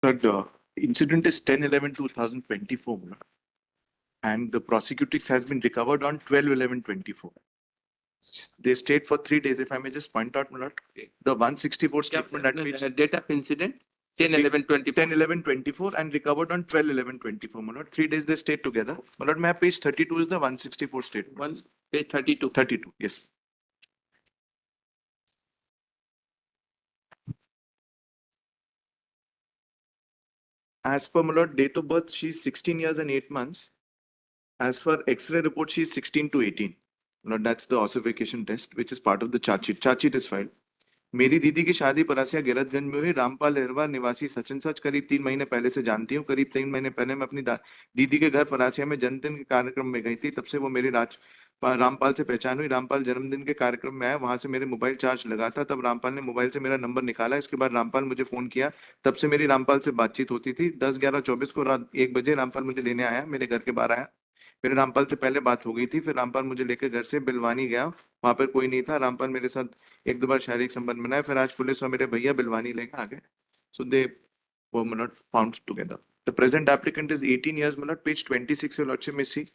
But the incident is 10/11/2024, and the prosecutrix has been recovered on 12/11/24. They stayed for 3 days. If I may just point out, the 164 statement at which date of incident 10/11/24. 10/11/24 and recovered on 12/11/24. 3 days they stayed together. My page 32 is the 164 statement. Page 32. 32, yes. As per date of birth, she is 16 years and 8 months. As per X-ray report, she is 16 to 18. That's the ossification test, which is part of the charge sheet. Charge sheet is filed. मेरी दीदी की शादी परासिया गिरतगंज में हुई। रामपाल अहिरवार निवासी सचिन सच करीब 3 महीने पहले से जानती हूँ। करीब 3 महीने पहले मैं अपनी दीदी के घर परासिया में जन्मदिन के कार्यक्रम में गई थी। तब से वो मेरी रामपाल से पहचान हुई। रामपाल जन्मदिन के कार्यक्रम में आया, वहां से मेरे मोबाइल चार्ज लगा था। तब रामपाल ने मोबाइल से मेरा नंबर निकाला। इसके बाद रामपाल मुझे फोन किया। तब से मेरी रामपाल से बातचीत होती थी। 10/11/24 को रात 1 बजे रामपाल मुझे लेने आया, मेरे घर के बाहर आया। मेरे रामपाल से पहले बात हो गई थी। फिर रामपाल मुझे लेकर घर से बिलवानी गया, वहां पर कोई नहीं था। रामपाल मेरे साथ 1-2 बार शारीरिक संबंध बनाया। फिर आज पुलिस और मेरे भैया बिलवानी लेकर आ गए। So they were not found together. The present applicant is 18 years, page 26 your lordship may see.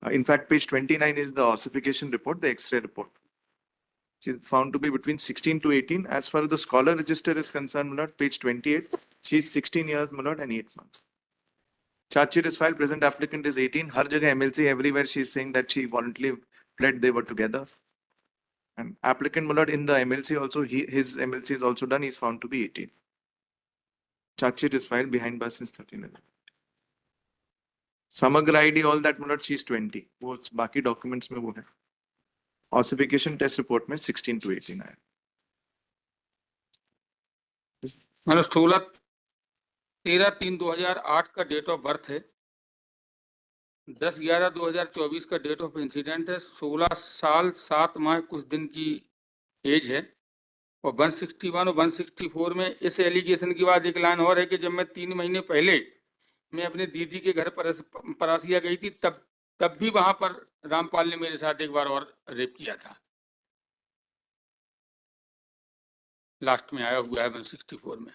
In fact, page 29 is the ossification report, the X-ray report. She is found to be between 16 to 18. As far as the scholar register is concerned, page 28, she is 16 years, and 8 months. Charge sheet is filed. Present applicant is 18. Har jagah MLC, everywhere she is saying that she voluntarily pled they were together. And applicant, in the MLC also, his MLC is also done. He is found to be 18. Charge sheet is filed behind bars since 13. Samagra ID, all that, she is 20. वो बाकी documents में वो है. Ossification test report में 16 to 18 आया. 13/3/2008 का date of birth है। 10/11/2024 का डेट ऑफ इंसिडेंट है। 16 साल 7 माह कुछ दिन की एज है। और 161 और 164 में इस एलिगेशन के बाद एक लाइन और है कि जब मैं 3 महीने पहले मैं अपने दीदी के घर परासिया गई थी, तब भी वहां पर रामपाल ने मेरे साथ एक बार और रेप किया था। लास्ट में आया हुआ है 164 में।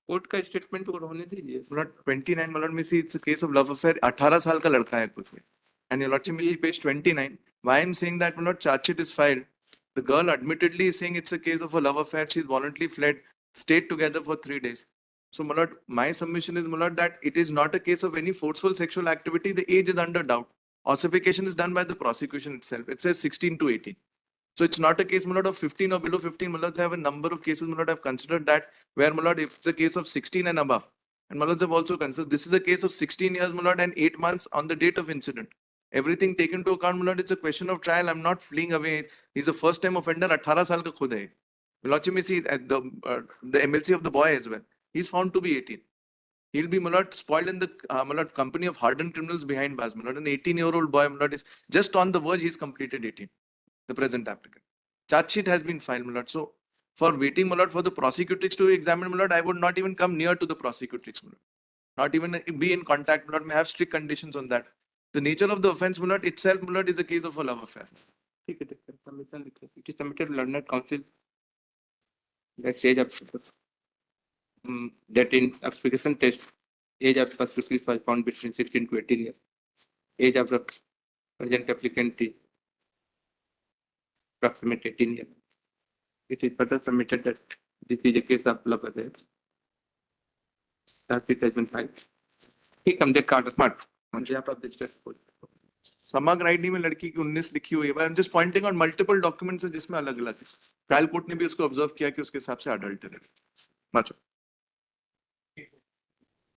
कोर्ट का स्टेटमेंट होने दीजिए। 29 में see it's a case of love affair. 18 साल का लड़का है कुछ में. And your lordship, page 29. Why I'm saying that charge sheet is filed. The girl admittedly is saying it's a case of a love affair. She's voluntarily fled, stayed together for 3 days. So my submission is that it is not a case of any forceful sexual activity. The age is under doubt. Ossification is done by the prosecution itself. It says 16 to 18. So it's not a case of 15 or below 15. I have a number of cases I've considered that where if it's a case of 16 and above. And have also considered this is a case of 16 years and 8 months on the date of incident. Everything taken into account, it's a question of trial. I'm not fleeing away. He's a first time offender. 18 saal ka khud hai. Lordship, see the MLC of the boy as well. He's found to be 18. He'll be spoiled in the company of hardened criminals behind bars. An 18-year-old boy is just on the verge. He's completed 18. The present applicant. Charge sheet has been filed, so for waiting, for the prosecutrix to examine, I would not even come near to the prosecutrix, not even be in contact, may have strict conditions on that. The nature of the offense, itself, is a case of a love affair. It is submitted to learned counsel. That age of that in application test, age of prosecutrix was found between 16 to 18 years. Age of the present applicant is approximately 18 years. It is further submitted that this is a case of love affair. That it has been filed. ठीक हम देख काट smart समग्र ID में लड़की की 19 लिखी हुई है। I am just pointing out multiple documents जिसमें अलग अलग है। ट्रायल कोर्ट ने भी उसको ऑब्जर्व किया कि उसके हिसाब से अडल्ट है।